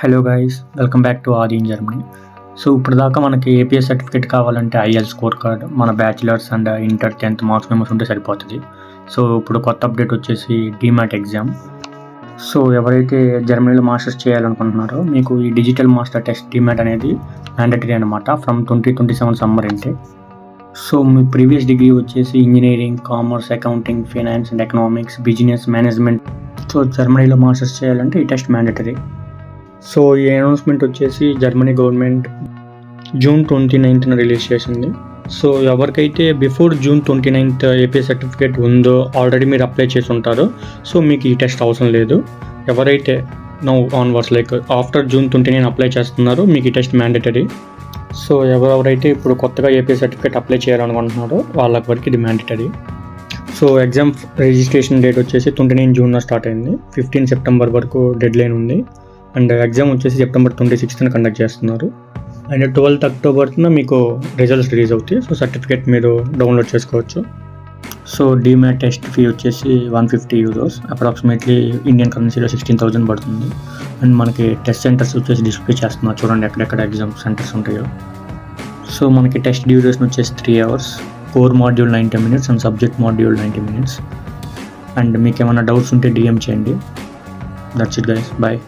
Hello guys, welcome back to ఆది in Germany. So ఇప్పుడు దాకా మనకి ఏపీఎస్ సర్టిఫికేట్ కావాలంటే ఐఎల్ స్కోర్ కార్డ్, మన bachelors and inter 10th marks memos ఉంటే సరిపోతుంది. సో ఇప్పుడు కొత్త అప్డేట్ వచ్చేసి డీమ్యాట్ ఎగ్జామ్. సో ఎవరైతే జర్మనీలో మాస్టర్స్ చేయాలనుకుంటున్నారో మీకు ఈ డిజిటల్ మాస్టర్ టెస్ట్ డీమ్యాట్ అనేది మ్యాండటరీ అనమాట ఫ్రమ్ 2027 సమ్మర్ ఇంటే. సో మీ ప్రీవియస్ డిగ్రీ వచ్చేసి engineering, commerce, accounting, finance and economics, business management. So జర్మనీలో మాస్టర్స్ చేయాలంటే ఈ టెస్ట్ మ్యాండటరీ. సో ఈ అనౌన్స్మెంట్ వచ్చేసి Germany government June 29th release చేసింది. సో ఎవరికైతే before June 29th APS certificate ఉందో ఆల్రెడీ మీరు అప్లై చేసి ఉంటారో సో మీకు ఈ టెస్ట్ అవసరం లేదు. ఎవరైతే now onwards like after June 29 apply చేస్తున్నారో మీకు ఈ టెస్ట్ మ్యాండటరీ. సో ఎవరెవరైతే ఇప్పుడు కొత్తగా ఏపీఎస్ సర్టిఫికేట్ అప్లై చేయాలనుకుంటున్నారో వాళ్ళకి వరకు ఇది mandatory. So exam registration date వచ్చేసి 29 June స్టార్ట్ అయింది. 15 September వరకు డెడ్ లైన్ ఉంది. అండ్ ఎగ్జామ్ వచ్చేసి September 26th కండక్ట్ చేస్తున్నారు. అండ్ 12th October మీకు రిజల్ట్స్ రిలీజ్ అవుతాయి. సో సర్టిఫికేట్ మీరు డౌన్లోడ్ చేసుకోవచ్చు. సో డీమ్యాట్ టెస్ట్ ఫీ వచ్చేసి €150, అప్రాక్సిమేట్లీ ఇండియన్ కరెన్సీలో 16,000 పడుతుంది. అండ్ మనకి టెస్ట్ సెంటర్స్ వచ్చేసి డిస్ప్లే చేస్తున్నారు, చూడండి ఎక్కడెక్కడ ఎగ్జామ్ సెంటర్స్ ఉంటాయో. సో మనకి టెస్ట్ డ్యూరేషన్ వచ్చేసి 3 hours, core module 90 minutes and subject module 90 minutes. And మీకు ఏమైనా డౌట్స్ ఉంటే DM చేయండి. That's it guys, bye.